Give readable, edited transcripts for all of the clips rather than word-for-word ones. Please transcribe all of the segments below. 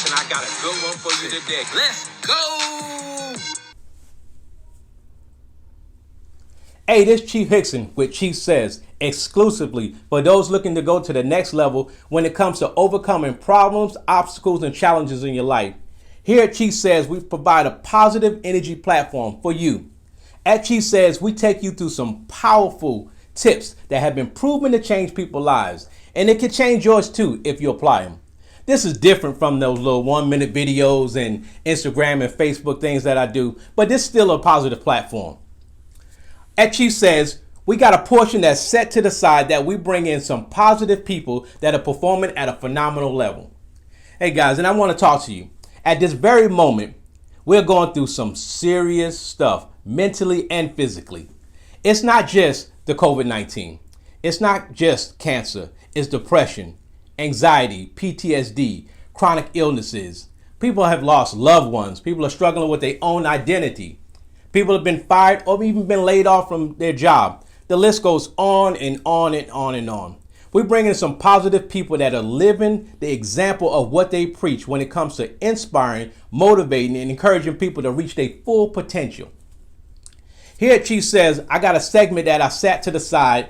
and I got a good one for you today. Let's go! Hey, this Chief Hickson with Chief Says, exclusively for those looking to go to the next level when it comes to overcoming problems, obstacles, and challenges in your life. Here at Chief Says, we provide a positive energy platform for you. At Chief Says, we take you through some powerful tips that have been proven to change people's lives, and it can change yours too if you apply them. This is different from those little 1-minute videos and Instagram and Facebook things that I do, but this is still a positive platform. At Chief Says, we got a portion that's set to the side that we bring in some positive people that are performing at a phenomenal level. Hey guys, and I want to talk to you. At this very moment, we're going through some serious stuff, mentally and physically. It's not just the COVID-19. It's not just cancer. It's depression, anxiety, PTSD, chronic illnesses. People have lost loved ones. People are struggling with their own identity. People have been fired or even been laid off from their job. The list goes on and on and on and on. We bring in some positive people that are living the example of what they preach when it comes to inspiring, motivating, and encouraging people to reach their full potential. Here at Chief Says, I got a segment that I sat to the side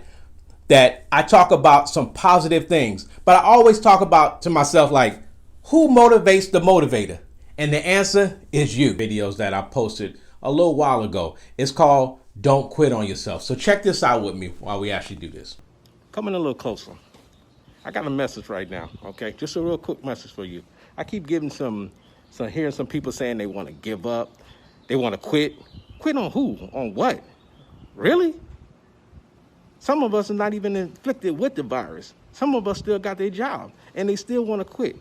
that I talk about some positive things, but I always talk about to myself like, who motivates the motivator? And the answer is you. Videos that I posted a little while ago. It's called Don't Quit on Yourself. So check this out with me while we actually do this. Coming a little closer. I got a message right now, okay? Just a real quick message for you. I keep getting hearing some people saying they want to give up. They want to quit. Quit on who? On what? Really? Some of us are not even inflicted with the virus. Some of us still got their job and they still want to quit.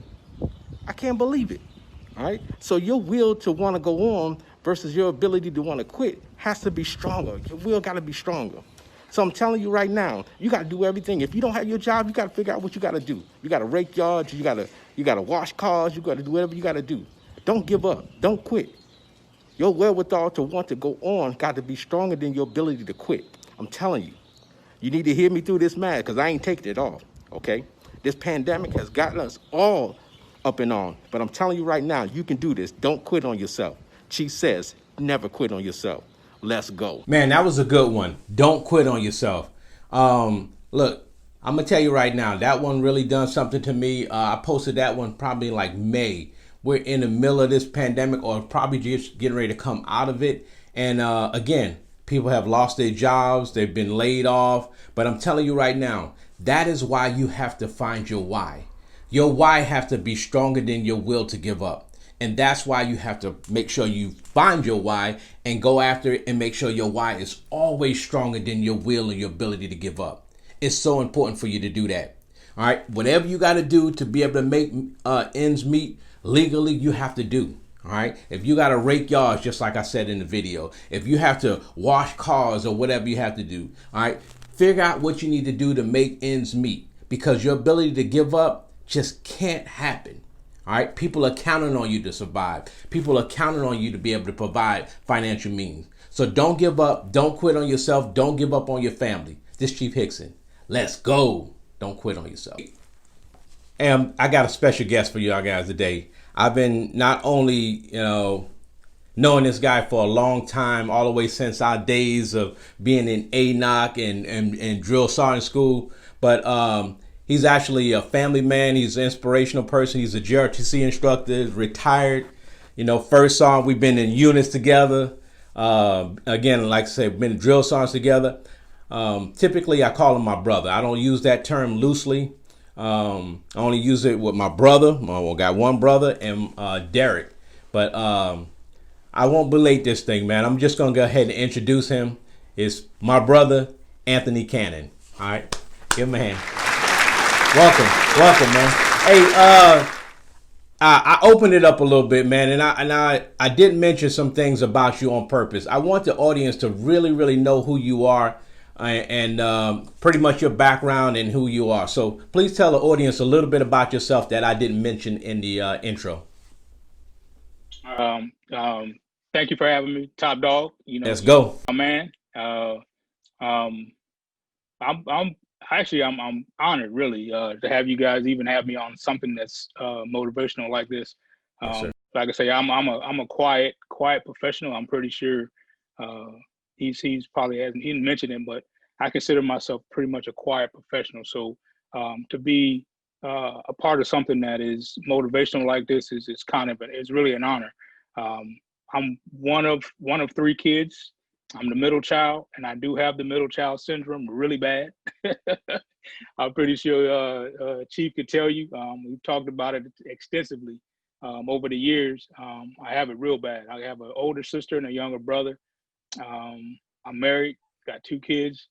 I can't believe it. All right. So your will to want to go on versus your ability to want to quit has to be stronger. Your will got to be stronger. So I'm telling you right now, you got to do everything. If you don't have your job, you got to figure out what you got to do. You got to rake yards. You got to wash cars. You got to do whatever you got to do. Don't give up. Don't quit. Your wherewithal to want to go on got to be stronger than your ability to quit. I'm telling you. You need to hear me through this mad because I ain't taking it off, okay? This pandemic has gotten us all up and on. But I'm telling you right now, you can do this. Don't quit on yourself. Chief Says, never quit on yourself. Let's go. Man, that was a good one. Don't quit on yourself. Look, I'm going to tell you right now, that one really done something to me. I posted that one probably like May. We're in the middle of this pandemic or probably just getting ready to come out of it. And again, people have lost their jobs. They've been laid off. But I'm telling you right now, that is why you have to find your why. Your why have to be stronger than your will to give up. And that's why you have to make sure you find your why and go after it and make sure your why is always stronger than your will and your ability to give up. It's so important for you to do that. All right. Whatever you got to do to be able to make ends meet legally, you have to do. All right. If you got to rake yards, just like I said in the video, if you have to wash cars or whatever you have to do. All right. Figure out what you need to do to make ends meet because your ability to give up just can't happen. All right. People are counting on you to survive. People are counting on you to be able to provide financial means. So don't give up. Don't quit on yourself. Don't give up on your family. This Chief Hickson. Let's go. Don't quit on yourself. And I got a special guest for y'all guys today. I've been not only, knowing this guy for a long time, all the way since our days of being in ANOC and drill sergeant school, but he's actually a family man. He's an inspirational person. He's a JRTC instructor, retired. First sergeant, we've been in units together. Again, like I said, been in drill sergeants together. Typically, I call him my brother. I don't use that term loosely. I only use it with my brother. I got one brother and Derek. But I won't belate this thing, man. I'm just going to go ahead and introduce him. It's my brother, Anthony Cannon. All right. Give him a hand. Welcome, man. Hey, I opened it up a little bit, man, and I did mention some things about you on purpose. I want the audience to really, really know who you are and pretty much your background and who you are. So please tell the audience a little bit about yourself that I didn't mention in the intro. Thank you for having me, Top Dog. Let's go, my man. I'm honored, really, to have you guys even have me on something that's motivational like this. Yes, sir. Like I say, I'm a quiet professional. I'm pretty sure he's probably hasn't he didn't mention it, but I consider myself pretty much a quiet professional. So to be a part of something that is motivational like this is kind of it's really an honor. I'm one of three kids. I'm the middle child, and I do have the middle child syndrome really bad. I'm pretty sure Chief could tell you. We've talked about it extensively over the years. I have it real bad. I have an older sister and a younger brother. I'm married, got two kids.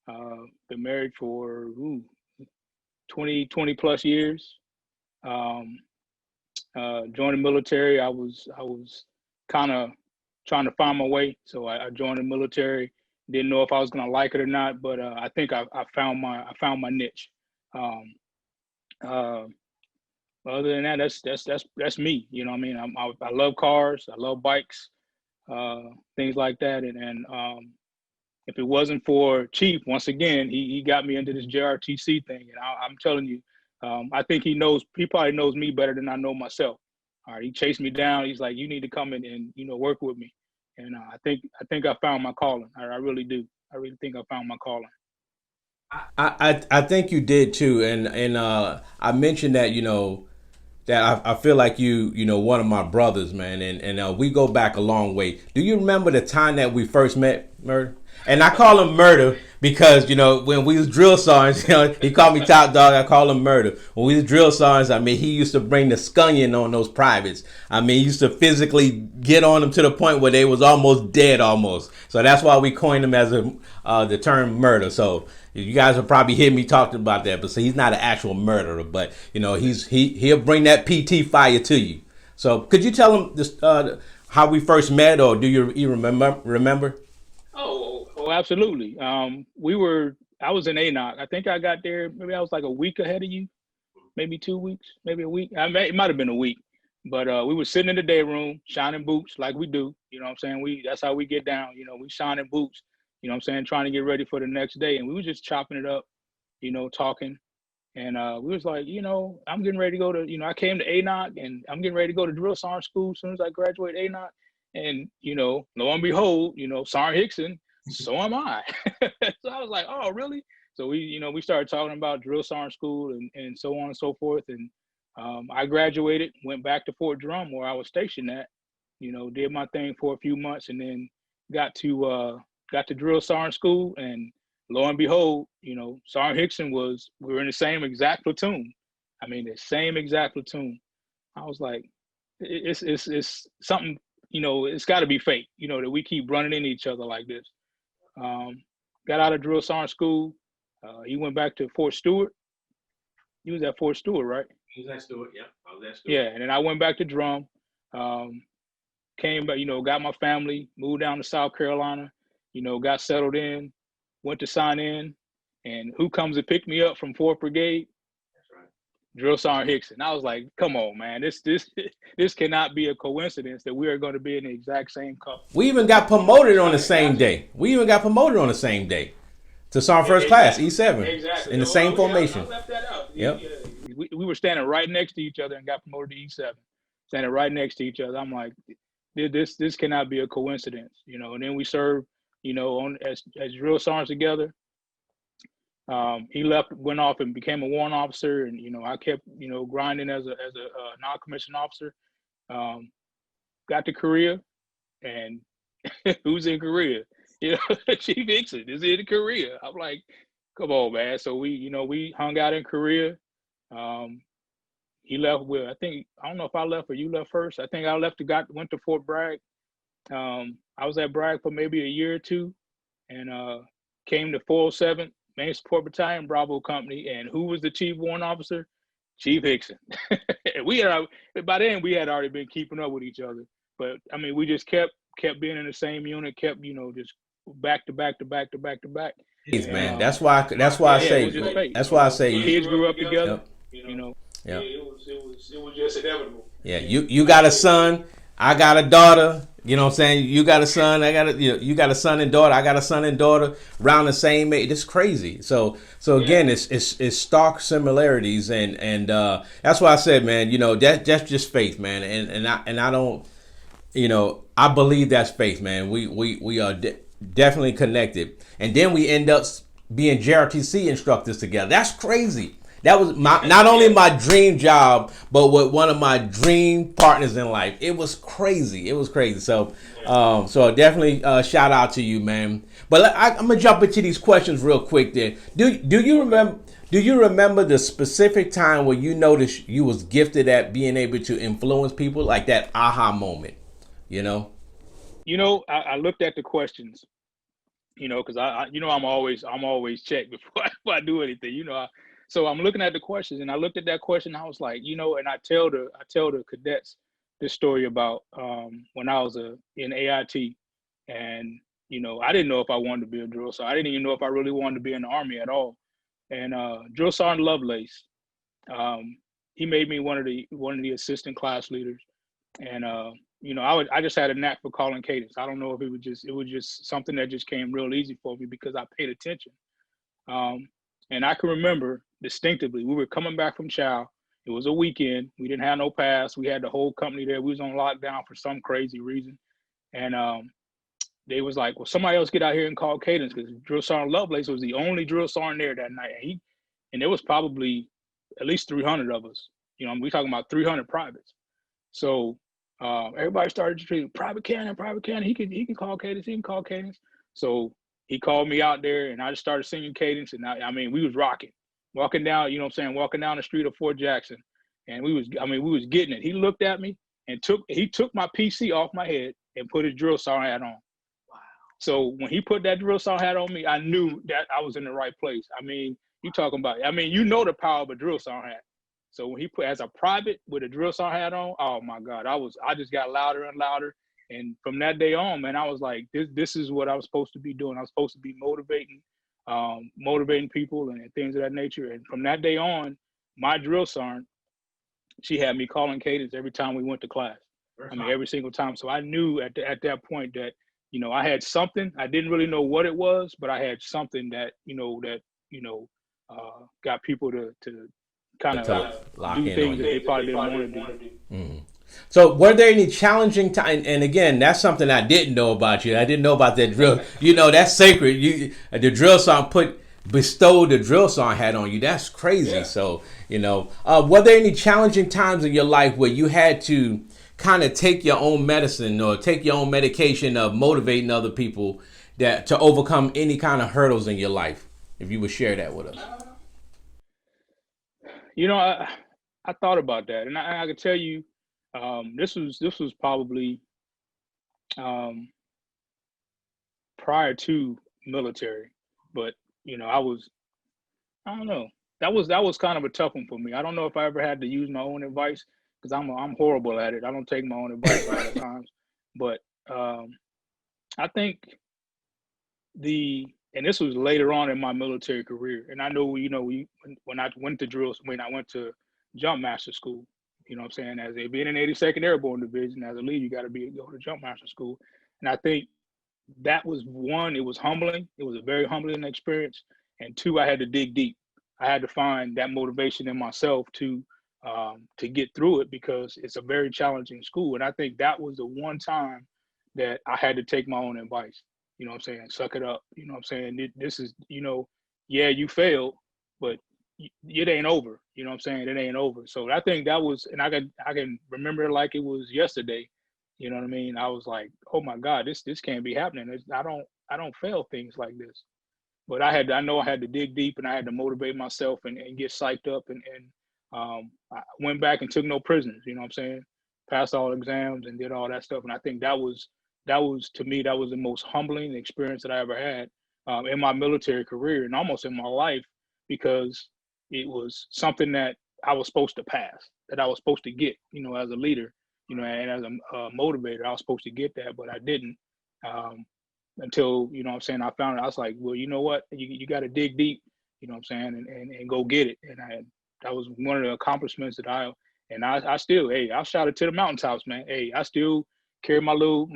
Been married for 20 plus years. Joined the military. I was kind of trying to find my way, so I joined the military. Didn't know if I was gonna like it or not, but I think I found my niche. Other than that, that's me. You know what I mean? I love cars. I love bikes, things like that. And if it wasn't for Chief, once again, he got me into this JRTC thing. And I'm telling you, I think he probably knows me better than I know myself. All right, he chased me down. He's like, you need to come in and work with me. And I think I found my calling. I really do. I really think I found my calling. I think you did too, and I mentioned that that I feel like one of my brothers, man, and we go back a long way. Do you remember the time that we first met, Murder? And I call him Murder because when we was drill sergeants, he called me Top Dog. I call him Murder. When we was drill sergeants, I mean, he used to bring the scunion on those privates. I mean, he used to physically get on them to the point where they was almost dead, almost. So that's why we coined him as the term Murder. So you guys will probably hear me talking about that, but so he's not an actual murderer, but he'll bring that PT fire to you. So could you tell him this, how we first met, or do you remember? Oh, absolutely. I was in ANOC. I think I got there, maybe I was like a week ahead of you, maybe 2 weeks, maybe a week. It might have been a week, but we were sitting in the day room, shining boots like we do. You know what I'm saying? That's how we get down. We shining boots. You know what I'm saying? Trying to get ready for the next day. And we were just chopping it up, talking. And we was like, I'm getting ready to go to, I came to ANOC and I'm getting ready to go to drill sergeant school as soon as I graduate ANOC. And, lo and behold, Sergeant Hickson, so am I. So I was like, oh, really? So we started talking about drill sergeant school and so on and so forth. And I graduated, went back to Fort Drum where I was stationed at, did my thing for a few months and then got to drill sergeant school, and lo and behold, Sergeant Hickson we were in the same exact platoon. I mean, the same exact platoon. I was like, it's something, it's got to be fate, that we keep running into each other like this. Got out of drill sergeant school. He went back to Fort Stewart. He was at Fort Stewart, right? He was at Stewart, yeah. I was at Stewart. Yeah, and then I went back to Drum. Came back, got my family, moved down to South Carolina. Got settled in, went to sign in, and who comes to pick me up from 4th Brigade? That's right. Drill Sergeant Hickson. I was like, come on, man. This cannot be a coincidence that we are going to be in the exact same company. We even got promoted on the same day. To Sergeant First Class, E7. Exactly. In the same formation. I left that out. Yep. We were standing right next to each other and got promoted to E7. Standing right next to each other. I'm like, this cannot be a coincidence, and then we served as drill sergeants together. He went off and became a warrant officer, and I kept grinding as a non-commissioned officer. Got to Korea, and who's in Korea? Chief Hickson is in Korea. I'm like, come on, man. So we hung out in Korea. He left with, I don't know if I left or you left first. I think I went to Fort Bragg. I was at Bragg for maybe a year or two, and came to 407 Main Support Battalion, Bravo Company. And who was the chief warrant officer? Chief Hickson. By then we had already been keeping up with each other. But I mean, we just kept being in the same unit, kept just back to back to back to back to back. And, man, that's why I say kids grew up together. Yep. It was just inevitable. Yeah, you got a son. I got a daughter. You know what I'm saying? You got a son. You got a son and daughter. I got a son and daughter around the same age. It's crazy. So again, it's stark similarities, and that's why I said, man. That's just faith, man. And I don't. I believe that's faith, man. We are definitely connected, and then we end up being JRTC instructors together. That's crazy. That was not only my dream job, but with one of my dream partners in life. It was crazy. It was crazy. So definitely shout out to you, man. But I'm gonna jump into these questions real quick. Then, do you remember? Do you remember the specific time where you noticed you was gifted at being able to influence people, like that aha moment? You know. I looked at the questions, because I'm always checked before I do anything. So I'm looking at the questions, and I looked at that question. I was like, and I tell the cadets this story about when I was in AIT, and I didn't know if I wanted to be a drill sergeant. I didn't even know if I really wanted to be in the Army at all. And Drill Sergeant Lovelace, um, he made me one of the assistant class leaders, and I just had a knack for calling cadence. I don't know if it was just something that just came real easy for me because I paid attention. Um, and I can remember distinctively, we were coming back from Chow. It was a weekend. We didn't have no pass. We had the whole company there. We was on lockdown for some crazy reason. And they was like, well, somebody else get out here and call cadence, because Drill Sergeant Lovelace was the only drill sergeant there that night. And there was probably at least 300 of us. We talking about 300 privates. So everybody started to treat Private Cannon, Private Cannon. He can call cadence. He can call cadence. So he called me out there, and I just started singing cadence. And I mean, we was rocking, walking down. Walking down the street of Fort Jackson, and we was getting it. He looked at me and took my PC off my head and put his drill sergeant hat on. So when he put that drill sergeant hat on me, I knew that I was in the right place. I mean, the power of a drill sergeant hat. So when he put as a private with a drill sergeant hat on, oh my God, I just got louder and louder. And from that day on, man, I was like, this is what I was supposed to be doing. I was supposed to be motivating people and things of that nature. And from that day on, my drill sergeant, she had me calling cadence every time we went to class. Every single time. So I knew at that point that I had something. I didn't really know what it was, but I had something that got people to kind of Lock do in things on that you. they probably didn't want to do. So were there any challenging time? And again, that's something I didn't know about you. I didn't know about that drill. That's sacred. The drill song bestowed the drill song hat on you. That's crazy. Yeah. So were there any challenging times in your life where you had to kind of take your own medicine or take your own medication of motivating other people to overcome any kind of hurdles in your life? If you would share that with us. I thought about that, and I could tell you, this was probably um, prior to military, but I don't know. That was kind of a tough one for me. I don't know if I ever had to use my own advice, because I'm horrible at it. I don't take my own advice a lot of times, but um, I think and this was later on in my military career, and I know when I went to drills, when I went to jump master school, what I'm saying, as a being in 82nd Airborne Division as a lead, you got to go to jump master school, and I think that was one. It was humbling. It was a very humbling experience, and two, I had to dig deep. I had to find that motivation in myself to get through it, because it's a very challenging school, and I think that was the one time that I had to take my own advice. What I'm saying? Suck it up. What I'm saying? This is, yeah, you failed, but it ain't over. What I'm saying? It ain't over. So I think that was, and I can remember it like it was yesterday. You know what I mean? I was like, oh my God, this can't be happening. I don't fail things like this. But I know I had to dig deep, and I had to motivate myself and get psyched up, and I went back and took no prisoners. What I'm saying? Passed all exams and did all that stuff. And I think that was to me, that was the most humbling experience that I ever had in my military career, and almost in my life, because it was something that I was supposed to pass, that I was supposed to get, as a leader, and as a motivator. I was supposed to get that, but I didn't, until, what I'm saying, I found it. I was like, well, you know what, you got to dig deep, what I'm saying, and go get it. And that was one of the accomplishments that And I still, hey, I'll shout it to the mountaintops, man. Hey, I still carry my little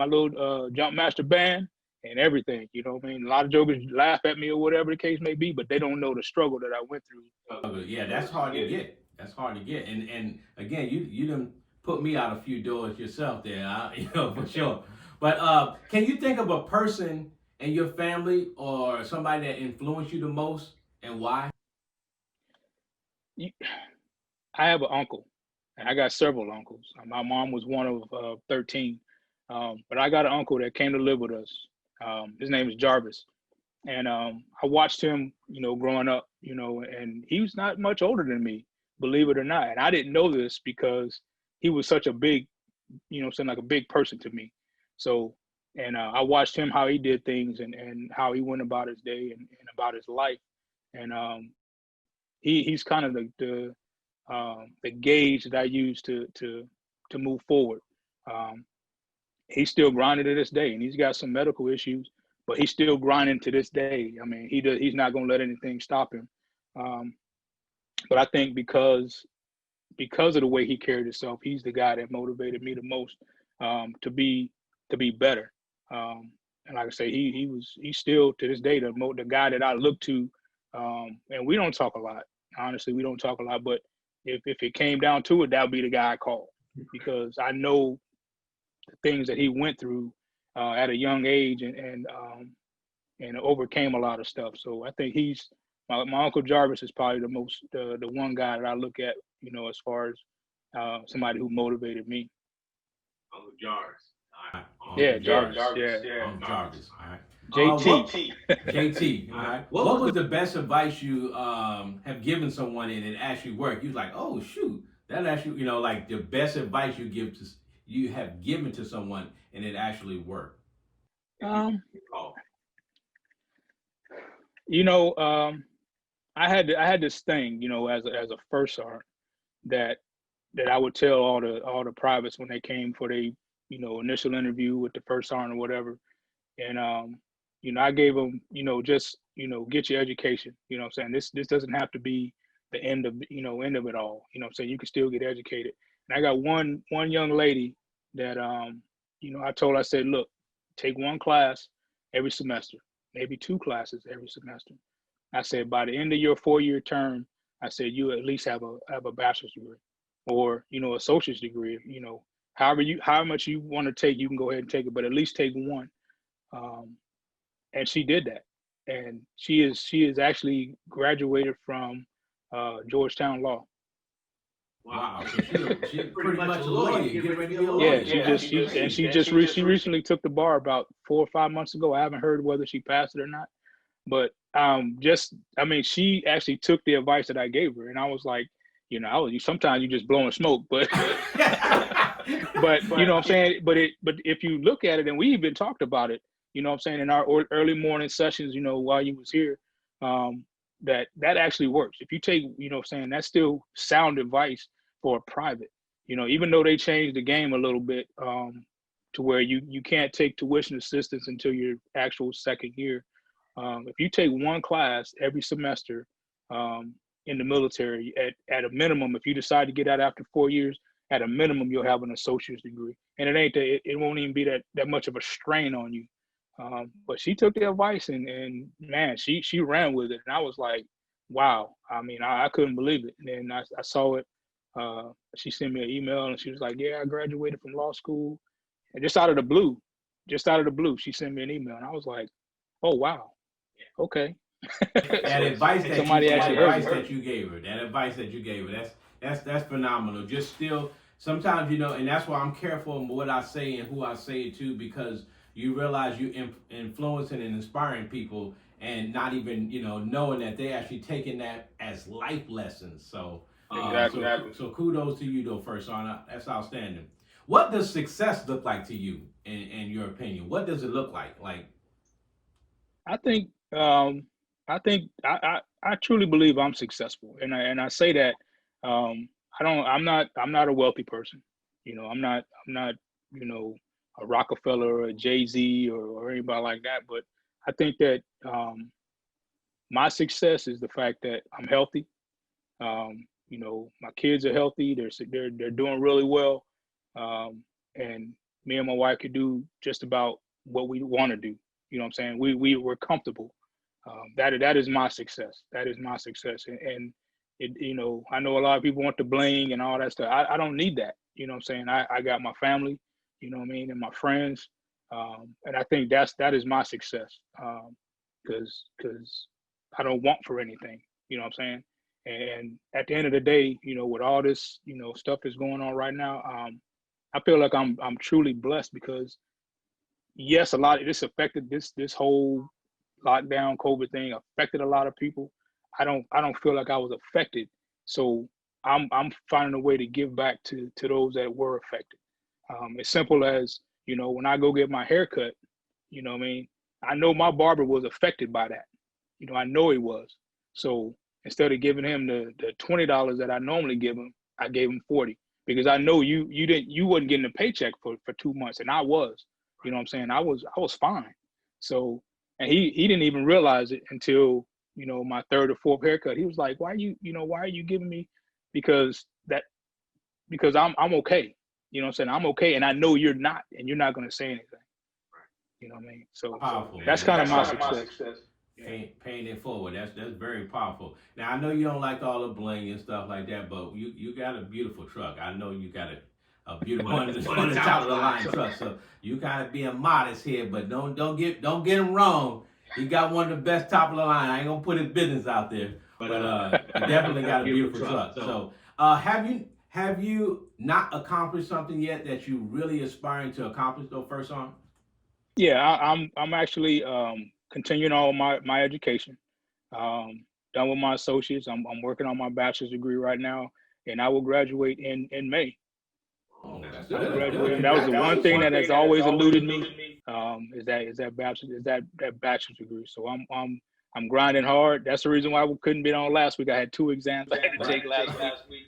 jump master band and everything. You know what I mean? A lot of jokers laugh at me or whatever the case may be, but they don't know the struggle that I went through. Yeah, that's hard to get. That's hard to get. And again, you done put me out a few doors yourself there, for sure. But can you think of a person in your family or somebody that influenced you the most and why? I have an uncle, and I got several uncles. My mom was one of 13, but I got an uncle that came to live with us. His name is Jarvis, and I watched him, growing up, and he was not much older than me, believe it or not. And I didn't know this because he was such a big, saying like a big person to me. So, and I watched him how he did things and how he went about his day and about his life, and he's kind of the gauge that I use to move forward. Um, he's still grinding to this day, and he's got some medical issues, but he's still grinding to this day. I mean, he's not going to let anything stop him. Um, but I think because of the way he carried himself, he's the guy that motivated me the most, to be better. And like I say, he's still to this day the guy that I look to. And we don't talk a lot. Honestly, we don't talk a lot. But if it came down to it, that would be the guy I call, because I know the things that he went through at a young age and overcame a lot of stuff. So I think he's my Uncle Jarvis is probably the one guy that I look at, as far as somebody who motivated me. Uncle Jarvis. All right. Yeah, Jarvis. Jarvis. All right. JT. JT. All right. What was the best advice you have given someone and it actually worked? You was like, oh shoot, that actually, like the best advice you have given to someone and it actually worked. Um, I had this thing, as a first sergeant that I would tell all the privates when they came for the initial interview with the first sergeant or whatever, and I gave them, just get your education. You know what I'm saying? This doesn't have to be the end of it all. You know what I'm saying? You can still get educated. And I got one young lady that I said, look, take one class every semester, maybe two classes every semester. I said by the end of your 4-year term, I said you at least have a bachelor's degree or associate's degree. However much you want to take, you can go ahead and take it, but at least take one. And she did that, and she is actually graduated from Georgetown Law. Wow, so she pretty much a lawyer. Get ready to be a lawyer. Yeah, she recently took the bar about 4 or 5 months ago. I haven't heard whether she passed it or not, but she actually took the advice that I gave her, and I was like, sometimes you just blowing smoke, but but you know what I'm saying. But if you look at it, and we even talked about it, you know what I'm saying, in our early morning sessions, while you was here, that actually works. If you take, what I'm saying, that's still sound advice for a private, even though they changed the game a little bit, to where you can't take tuition assistance until your actual second year. If you take one class every semester in the military, at a minimum, if you decide to get out after 4 years, at a minimum, you'll have an associate's degree. And it won't even be that much of a strain on you. But she took the advice and man, she ran with it. And I was like, wow. I mean, I couldn't believe it. And then I saw it. She sent me an email and she was like, yeah, I graduated from law school. And just out of the blue, she sent me an email. And I was like, oh, wow. Okay. That advice that you gave her, that's phenomenal. Just still, sometimes, and that's why I'm careful in what I say and who I say it to, because you realize you influencing and inspiring people and not even, knowing that they actually taking that as life lessons. So, exactly. So kudos to you though, first on. That's outstanding. What does success look like to you, in your opinion? What does it look like? I think I truly believe I'm successful, and I say that I'm not a wealthy person. I'm not a Rockefeller or a Jay-Z or anybody like that. But I think that my success is the fact that I'm healthy. My kids are healthy. They're doing really well, and me and my wife could do just about what we want to do. You know what I'm saying? We're comfortable. That is my success. That is my success. And it, I know a lot of people want the bling and all that stuff. I don't need that. You know what I'm saying? I got my family, you know what I mean, and my friends. And I think that is my success. Because I don't want for anything. You know what I'm saying? And at the end of the day, with all this, stuff that's going on right now, I feel like I'm truly blessed because yes, a lot of this affected this whole lockdown COVID thing affected a lot of people. I don't feel like I was affected. So I'm finding a way to give back to those that were affected. As simple as, when I go get my hair cut, you know what I mean? I know my barber was affected by that. I know he was. So instead of giving him the $20 that I normally give him, I gave him 40 because I know you wasn't getting a paycheck for 2 months and I was. You know what I'm saying? I was fine. So, and he didn't even realize it until, my third or fourth haircut. He was like, why are you giving me? Because I'm okay. You know what I'm saying? I'm okay. And I know you're not, and you're not going to say anything. You know what I mean? So Powerful, that's man. kind of my success. Paying it forward. That's very powerful. Now I know you don't like all the bling and stuff like that, but you got a beautiful truck. I know you got a beautiful one of the top of the line truck. So you kind of being modest here, but don't get him wrong. He got one of the best top of the line. I ain't gonna put his business out there, but you definitely got a beautiful truck. So have you not accomplished something yet that you really aspiring to accomplish though? First on. Yeah, I'm actually continuing on my education. Done with my associates. I'm working on my bachelor's degree right now, and I will graduate in May. Oh, that's I will good. graduate, and Good. that was the one thing that has always eluded me. Is that bachelor's degree. So I'm grinding hard. That's the reason why we couldn't be on last week. I had 2 exams I had to take last week.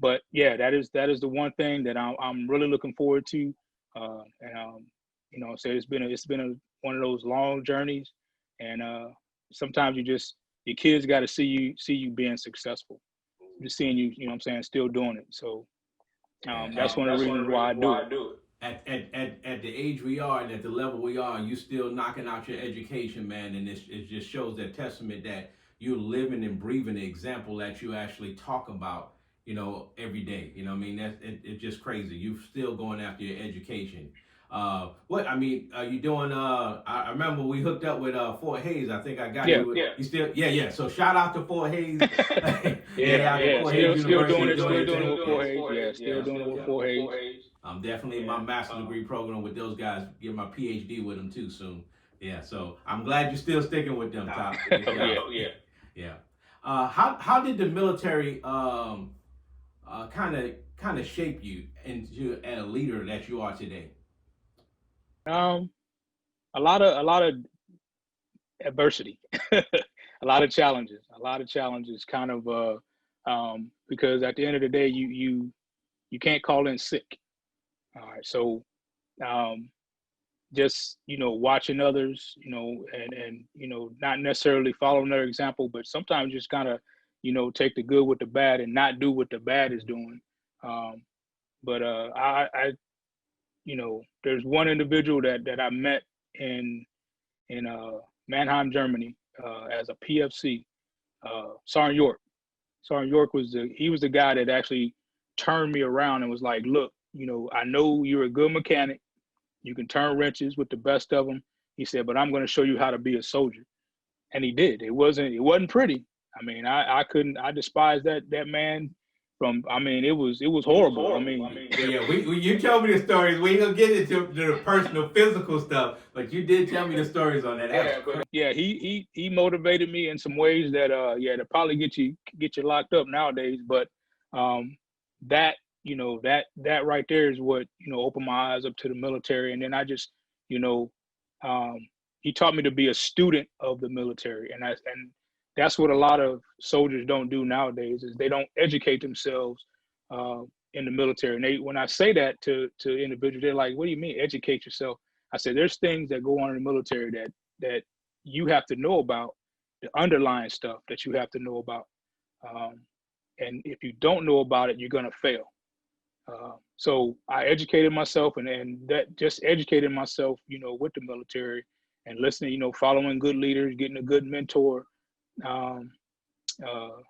But yeah, that is the one thing that I'm really looking forward to. So it's been one of those long journeys, and sometimes your kids got to see you being successful, just seeing you, you know what I'm saying, still doing it. So that's one of the reasons why I do it. At the age we are and at the level we are, you still knocking out your education, man, and it just shows that testament that you're living and breathing the example that you actually talk about, every day. You know what I mean? It's just crazy. You still going after your education. You doing? I remember we hooked up with Fort Hayes. I think I got you. Yeah. You still? Yeah. So shout out to Fort Hayes. Yeah. Fort Hayes Still doing it. University. Still doing it with Fort Hayes. Yeah. Still doing it with Fort Hayes. I'm definitely in my master's degree program with those guys. Get my PhD with them too soon. Yeah. So I'm glad you're still sticking with them, Top. Yeah. How did the military kind of shape you into a leader that you are today? A lot of adversity, a lot of challenges, kind of because at the end of the day, you can't call in sick. All right, so just watching others, and not necessarily following their example, but sometimes just kind of take the good with the bad and not do what the bad is doing. But I there's one individual that I met in Mannheim, Germany, as a PFC, Sergeant York. Sergeant York was the guy that actually turned me around and was like, look, I know you're a good mechanic. You can turn wrenches with the best of them. He said, but I'm going to show you how to be a soldier. And he did. It wasn't pretty. I mean, I despised that man. It was horrible. You told me the stories. We ain't gonna get into the personal, physical stuff, but you did tell me the stories on that. He motivated me in some ways that to probably get you locked up nowadays. But that right there is what opened my eyes up to the military, and then I just he taught me to be a student of the military, and that's what a lot of soldiers don't do nowadays, is they don't educate themselves in the military. And when I say that to individuals, they're like, what do you mean educate yourself? I said, there's things that go on in the military that you have to know about, the underlying stuff that you have to know about. and if you don't know about it, you're gonna fail. So I educated myself, and that just educated myself, with the military and listening, following good leaders, getting a good mentor. Um, uh,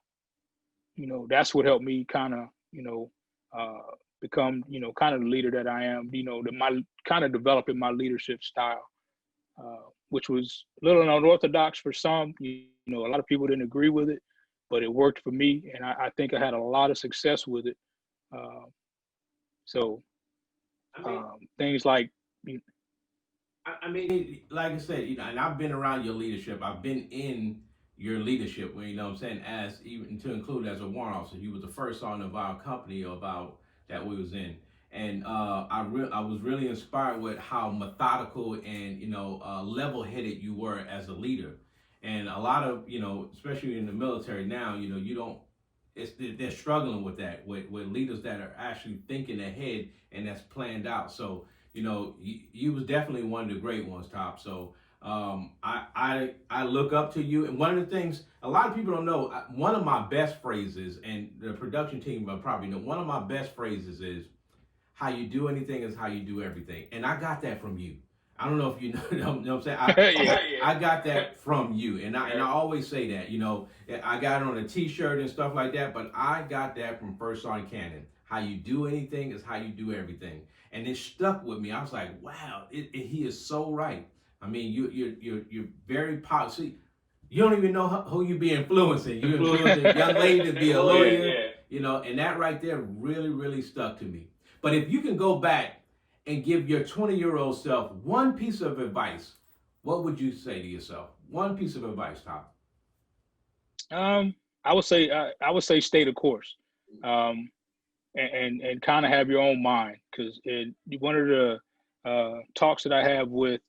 that's what helped me kind of, become, kind of the leader that I am. My kind of developing my leadership style, which was a little unorthodox for some. A lot of people didn't agree with it, but it worked for me, and I think I had a lot of success with it. Uh, so things like, I mean, like I said, and I've been around your leadership. I've been in your leadership, where what I'm saying, as even to include as a warrant officer, you was the first sergeant of our company about that we was in, and I was really inspired with how methodical and level headed you were as a leader, and a lot of especially in the military now, you don't. They're struggling with that with leaders that are actually thinking ahead and that's planned out. So you was definitely one of the great ones, Top. So I look up to you. And one of the things a lot of people don't know, one of my best phrases, and the production team will probably know, one of my best phrases is, how you do anything is how you do everything. And I got that from you. I don't know if you know, you know what I'm saying? yeah, I got that from you. And I always say that, I got it on a t-shirt and stuff like that, but I got that from First Sergeant Cannon. How you do anything is how you do everything. And it stuck with me. I was like, wow, he is so right. I mean, you're very positive. You don't even know who you be influencing. You influencing a young lady to be a lawyer, and that right there really, really stuck to me. But if you can go back and give your 20-year-old self one piece of advice, what would you say to yourself? One piece of advice, Tom. I would say stay the course, and kind of have your own mind, because one of the talks that I have with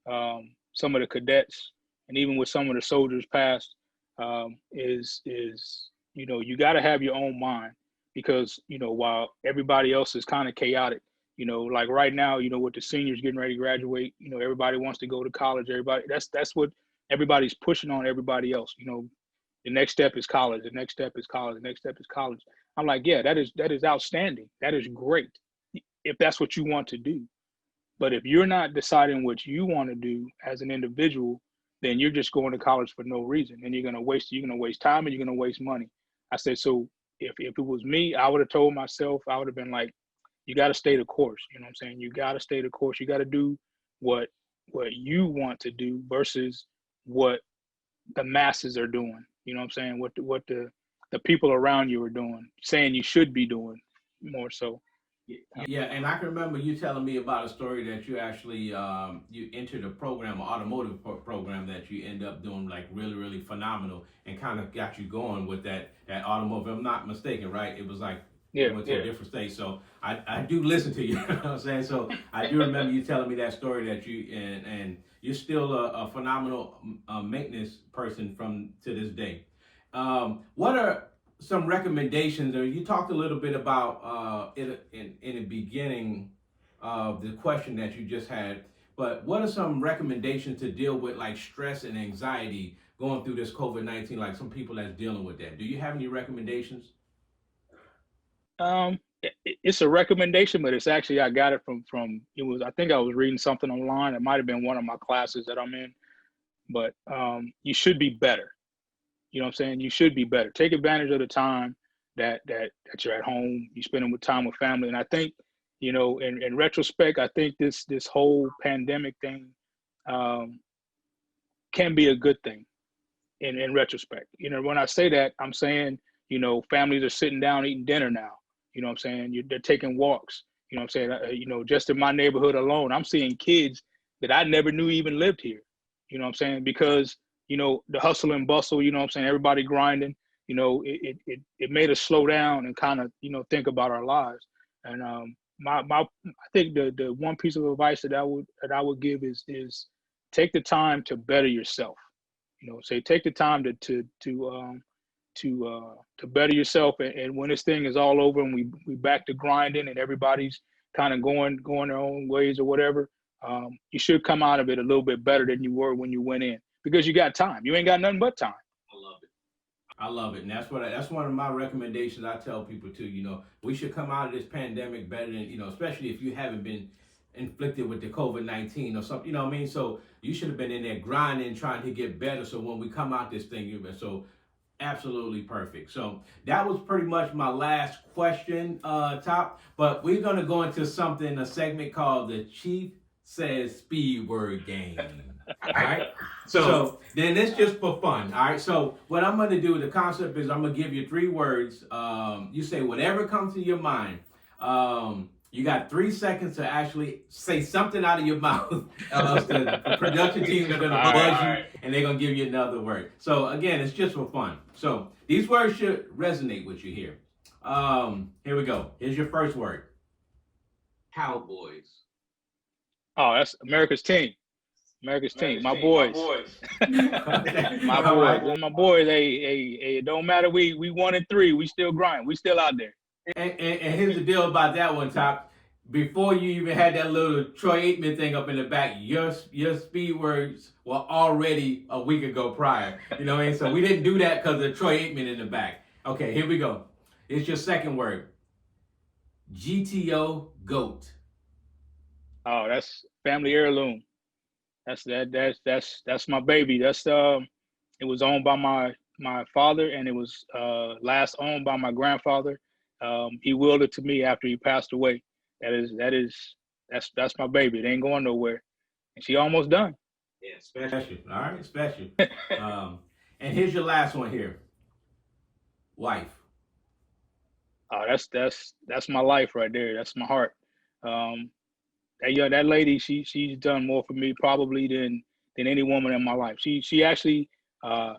some of the cadets and even with some of the soldiers past, is you got to have your own mind, because while everybody else is kind of chaotic, like right now, with the seniors getting ready to graduate, everybody wants to go to college. Everybody, that's what everybody's pushing on everybody else. The next step is college. The next step is college. The next step is college. I'm like, yeah, that is outstanding. That is great if that's what you want to do. But if you're not deciding what you want to do as an individual, then you're just going to college for no reason, and you're gonna waste time, and you're gonna waste money. I said, so if it was me, I would have told myself, I would have been like, you got to stay the course. You know what I'm saying? You got to stay the course. You got to do what you want to do versus what the masses are doing. You know what I'm saying? What the people around you are doing, saying you should be doing more so. Yeah, and I can remember you telling me about a story that you actually you entered a program, an automotive program that you end up doing like really, really phenomenal, and kind of got you going with that automotive. If I'm not mistaken, right? It was like you went to a different state. So I do listen to you. You know what I'm saying? So I do remember you telling me that story that you and you're still a phenomenal maintenance person from to this day. What are some recommendations, or you talked a little bit about in the beginning of the question that you just had, but what are some recommendations to deal with like stress and anxiety going through this COVID-19, like some people that's dealing with that? Do you have any recommendations? It's a recommendation, but it's actually, I got it from it was, I think I was reading something online. It might have been one of my classes that I'm in, but you should be better. You know what I'm saying? You should be better. Take advantage of the time that you're at home. You're spending with time with family. And I think, in retrospect, I think this whole pandemic thing can be a good thing in retrospect. When I say that, I'm saying, families are sitting down eating dinner now. You know what I'm saying? They're taking walks. You know what I'm saying? Just in my neighborhood alone, I'm seeing kids that I never knew even lived here. You know what I'm saying? Because the hustle and bustle, you know what I'm saying? Everybody grinding, it made us slow down and kind of, think about our lives. And I think the one piece of advice that I would give is take the time to better yourself. Say take the time to better yourself. And when this thing is all over and we back to grinding and everybody's kind of going their own ways or whatever, you should come out of it a little bit better than you were when you went in, because you got time. You ain't got nothing but time. I love it. I love it, and that's one of my recommendations. I tell people too. We should come out of this pandemic better than especially if you haven't been inflicted with the COVID-19 or something. You know what I mean? So you should have been in there grinding, trying to get better. So when we come out this thing, so absolutely perfect. So that was pretty much my last question, Top. But we're gonna go into a segment called the Chief Says Speed Word Game. All right. So then it's just for fun. All right. So what I'm going to do, the concept is I'm going to give you 3 words. You say whatever comes to your mind. You got 3 seconds to actually say something out of your mouth. The production team is going to buzz you, and they're going to give you another word. So again, it's just for fun. So these words should resonate with you here. Here we go. Here's your first word. Cowboys. Oh, that's America's team. America's team. My boys. My boys. My boys. Hey, it don't matter. We 1-3. We still grind. We still out there. And here's the deal about that one, Top. Before you even had that little Troy Aikman thing up in the back, your speed words were already a week ago prior. You know what I mean? So we didn't do that because of Troy Aikman in the back. Okay, here we go. It's your second word. GTO GOAT. Oh, that's family heirloom. That's my baby. It was owned by my father, and it was last owned by my grandfather. He willed it to me after he passed away. That's my baby. It ain't going nowhere, and she almost done. Yeah, special. All right, special. And here's your last one here. Wife. Oh, that's my life right there. That's my heart. That lady, she's done more for me probably than any woman in my life. She actually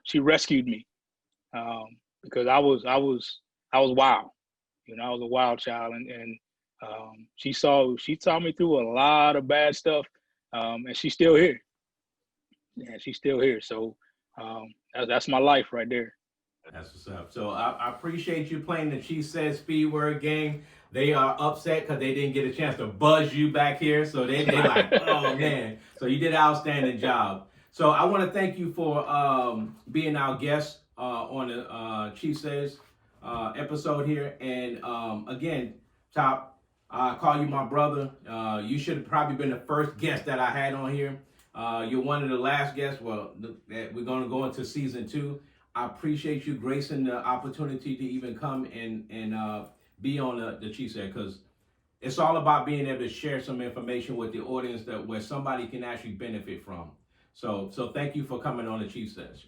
she rescued me because I was wild. I was a wild child, and she saw me through a lot of bad stuff, and she's still here. Yeah, she's still here. So that's my life right there. That's what's up. So I appreciate you playing the Chief Says Speed Word game. They are upset because they didn't get a chance to buzz you back here. So they like, oh man. So you did an outstanding job. So I want to thank you for being our guest on the Chief Says episode here. And again, Top, I call you my brother. You should have probably been the first guest that I had on here. You're one of the last guests. Well, we're going to go into season 2. I appreciate you gracing the opportunity to even come and be on the Chief Says, because it's all about being able to share some information with the audience where somebody can actually benefit from. So thank you for coming on the Chief Says.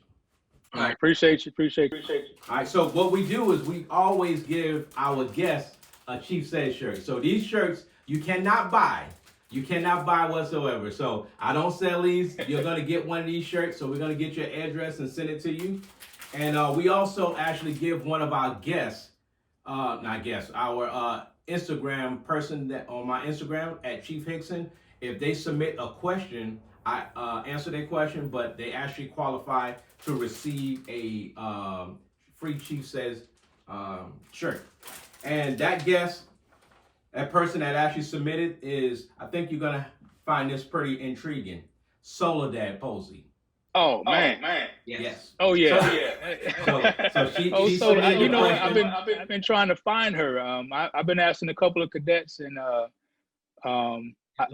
I appreciate you. All right, so what we do is we always give our guests a Chief Says shirt. So these shirts you cannot buy. You cannot buy whatsoever. So I don't sell these. You're going to get one of these shirts. So we're going to get your address and send it to you. And we also actually give one of our guests, our Instagram person that on my Instagram at Chief Hickson, if they submit a question, I answer their question, but they actually qualify to receive a free Chief Says shirt. And that guest, that person that actually submitted is, I think you're going to find this pretty intriguing, Soledad Posey. Oh man. Yes. Oh yeah. So she I've been trying to find her. I've been asking a couple of cadets, and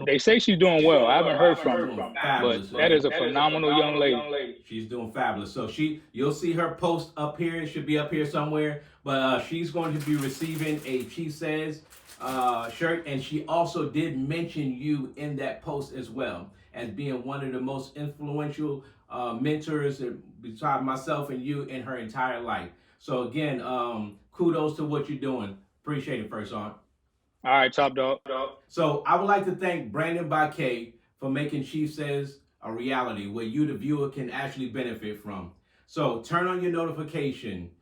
they say she's doing well. I haven't heard from her, but that is a phenomenal young lady. She's doing fabulous. So you'll see her post up here. It should be up here somewhere. But she's going to be receiving a Chief Says shirt, and she also did mention you in that post as well as being one of the most influential mentors beside myself and you in her entire life. So again, kudos to what you're doing. Appreciate it, First On. All right, top dog. So I would like to thank Brandon Baquet for making Chief Says a reality where you, the viewer, can actually benefit from. So turn on your notification,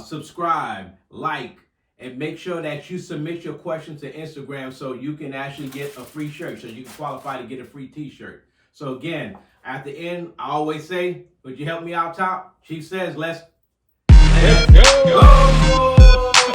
subscribe, like, and make sure that you submit your questions to Instagram so you can actually get a free shirt, so you can qualify to get a free t-shirt. So again, at the end, I always say, would you help me out, Top? Chief Says, let's go!